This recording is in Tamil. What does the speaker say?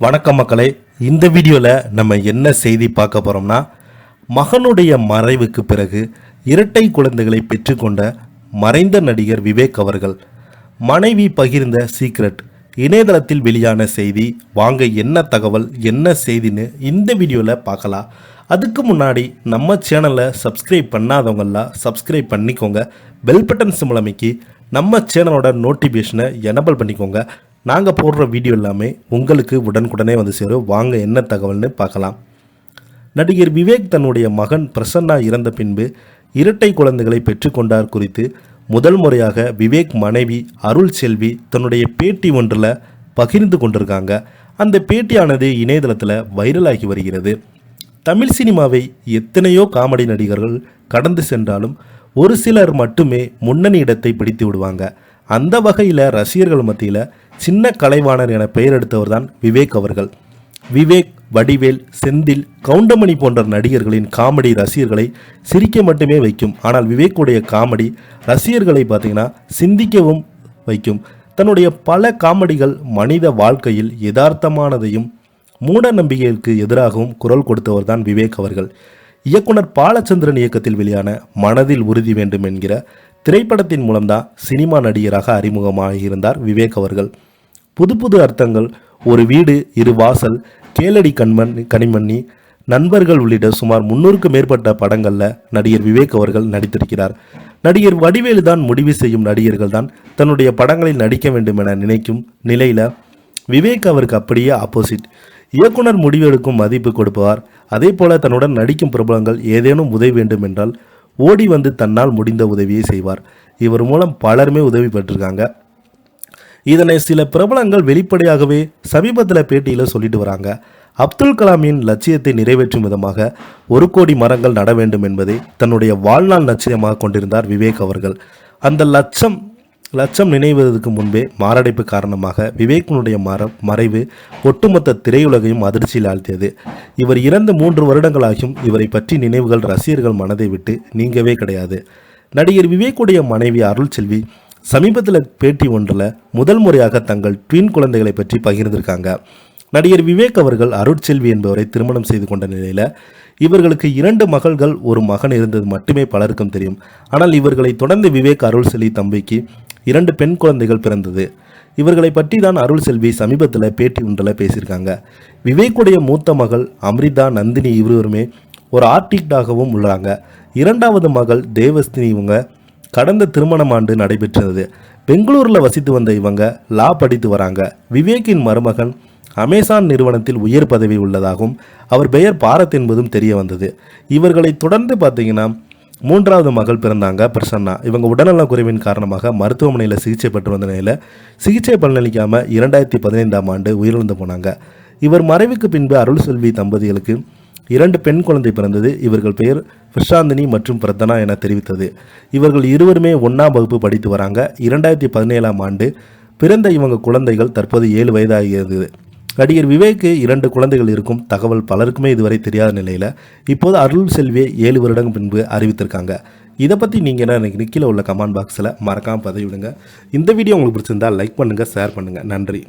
வணக்கம் மக்களே. இந்த வீடியோவில் நம்ம என்ன செய்தி பார்க்க போகிறோம்னா, மகனுடைய மறைவுக்கு பிறகு இரட்டை குழந்தைகளை பெற்றுக்கொண்ட மறைந்த நடிகர் விவேக் அவர்கள் மனைவி பகிர்ந்த சீக்ரெட் இணையதளத்தில் வெளியான செய்தி. வாங்க என்ன தகவல் என்ன செய்தின்னு இந்த வீடியோவில் பார்க்கலாம். அதுக்கு முன்னாடி நம்ம சேனலை சப்ஸ்கிரைப் பண்ணாதவங்கெல்லாம் சப்ஸ்கிரைப் பண்ணிக்கோங்க. பெல் பட்டன் சிம்பல் அமைக்கி நம்ம சேனலோட நோட்டிஃபிகேஷனை எனபிள் பண்ணிக்கோங்க. நாங்கள் போடுற வீடியோ எல்லாமே உங்களுக்கு உடனுக்குடனே வந்து சேரும். வாங்க என்ன தகவல்னு பார்க்கலாம். நடிகர் விவேக் தன்னுடைய மகன் பிரசன்னா இறந்த பின்பு இரட்டை குழந்தைகளை பெற்றுக்கொண்டார் குறித்து முதல் முறையாக விவேக் மனைவி அருள் செல்வி தன்னுடைய பேட்டி ஒன்றில் பகிர்ந்து கொண்டிருக்காங்க. அந்த பேட்டியானது இணையதளத்தில் வைரலாகி வருகிறது. தமிழ் சினிமாவை எத்தனையோ காமெடி நடிகர்கள் கடந்து சென்றாலும் ஒரு சிலர் மட்டுமே முன்னணி இடத்தை பிடித்து விடுவாங்க. அந்த வகையில் ரசிகர்கள் மத்தியில் சின்ன கலைவாணர் என பெயர் எடுத்தவர் தான் விவேக் அவர்கள். விவேக், வடிவேல், செந்தில், கவுண்டமணி போன்ற நடிகர்களின் காமெடி ரசிகர்களை சிரிக்க மட்டுமே வைக்கும். ஆனால் விவேக்குடைய காமெடி ரசிகர்களை பார்த்தீங்கன்னா சிந்திக்கவும் வைக்கும். தன்னுடைய பல காமெடிகள் மனித வாழ்க்கையில் யதார்த்தமானதையும் மூட நம்பிக்கைகளுக்கு எதிராகவும் குரல் கொடுத்தவர் தான் விவேக் அவர்கள். இயக்குனர் பாலச்சந்திரன் இயக்கத்தில் வெளியான மனதில் உறுதி வேண்டும் என்கிற திரைப்படத்தின் மூலம்தான் சினிமா நடிகராக அறிமுகமாக இருந்தார் விவேக் அவர்கள். புது புது அர்த்தங்கள், ஒரு வீடு இரு வாசல், கேளடி கனிமண்ணி, நண்பர்கள் உள்ளிட்ட சுமார் 300க்கும் மேற்பட்ட படங்களில் நடிகர் விவேக் அவர்கள் நடித்திருக்கிறார். நடிகர் வடிவேலு தான் முடிவு செய்யும் நடிகர்கள் தான் தன்னுடைய படங்களில் நடிக்க வேண்டும் என நினைக்கும் நிலையில் விவேக் அவருக்கு அப்படியே ஆப்போசிட். இயக்குனர் முடிவெடுக்கும் மதிப்பு கொடுப்பவர். அதே போல தன்னுடன் நடிக்கும் பிரபலங்கள் ஏதேனும் உதவி வேண்டும் என்றால் ஓடி வந்து தன்னால் முடிந்த உதவியை செய்வார். இவர் மூலம் பலருமே உதவி பெற்றிருக்காங்க. இதனை சில பிரபலங்கள் வெளிப்படையாகவே சமீபத்தில் பேட்டியில் சொல்லிட்டு வராங்க. அப்துல் கலாமின் லட்சியத்தை நிறைவேற்றும் விதமாக 1 கோடி மரங்கள் நட வேண்டும் என்பதை தன்னுடைய வாழ்நாள் லட்சியமாக கொண்டிருந்தார் விவேக் அவர்கள். அந்த லட்சம் நினைவதற்கு முன்பே மாரடைப்பு காரணமாக விவேக்கினுடைய மறைவு ஒட்டுமொத்த திரையுலகையும் அதிர்ச்சியில் ஆழ்த்தியது. இவர் இறந்து 3 வருடங்களாகியும் இவரை பற்றி நினைவுகள் ரசிகர்கள் மனதை விட்டு நீங்கவே கிடையாது. நடிகர் விவேக்குடைய மனைவி அருள் செல்வி சமீபத்தில் பேட்டி ஒன்றில் முதல் முறையாக தங்கள் ட்வின் குழந்தைகளை பற்றி பகிர்ந்திருக்காங்க. நடிகர் விவேக் அவர்கள் அருட்செல்வி என்பவரை திருமணம் செய்து கொண்ட நிலையில் இவர்களுக்கு 2 மகள்கள் 1 மகன் இருந்தது மட்டுமே பலருக்கும் தெரியும். ஆனால் இவர்களை தொடர்ந்து விவேக் அருள் செல்வி தம்பிக்கு 2 பெண் குழந்தைகள் பிறந்தது. இவர்களை பற்றி தான் அருள் செல்வி சமீபத்தில் பேட்டி ஒன்றில் பேசியிருக்காங்க. விவேக்குடைய மூத்த மகள் அம்ரிதா, நந்தினி இருவருமே ஒரு ஆர்டிஸ்டாகவும் உள்ளாங்க. 2வது மகள் தேவஸ்தினி இவங்க கடந்த திருமணம் ஆண்டு நடைபெற்றது. பெங்களூரில் வசித்து வந்த இவங்க லா படித்து வராங்க. விவேக்கின் மருமகன் அமேசான் நிறுவனத்தில் உயர் பதவி உள்ளதாகவும் அவர் பெயர் பாரத் என்பதும் தெரிய வந்தது. இவர்களை தொடர்ந்து பார்த்தீங்கன்னா 3வது மகள் பிறந்தாங்க பிரசன்னா. இவங்க உடல்நலக் குறைவின் காரணமாக மருத்துவமனையில் சிகிச்சை பெற்று வந்த நிலையில் சிகிச்சை பலனளிக்காமல் 2015ஆம் ஆண்டு உயிரிழந்து போனாங்க. இவர் மறைவுக்கு பின்பு அருள் செல்வி தம்பதிகளுக்கு 2 பெண் குழந்தை பிறந்தது. இவர்கள் பெயர் பிரசாந்தினி மற்றும் பிரதனா என தெரிவித்தது. இவர்கள் இருவருமே 1ஆம் வகுப்பு படித்து வராங்க. 2017ஆம் ஆண்டு பிறந்த இவங்க குழந்தைகள் தற்போது 7 வயதாகிறது. நடிகர் விவேக்கு 2 குழந்தைகள் இருக்கும் தகவல் பலருக்குமே இதுவரை தெரியாத நிலையில் இப்போது அருள் செல்வியை 7 வருடம் பின்பு அறிவித்திருக்காங்க. இதை பற்றி நீங்கள் என்ன நினைக்கிறீங்க? கீழே உள்ள கமெண்ட் பாக்ஸில் மறக்காமல் பதிவிடுங்க. இந்த வீடியோ உங்களுக்கு பிடிச்சிருந்தால் லைக் பண்ணுங்கள், ஷேர் பண்ணுங்கள். நன்றி.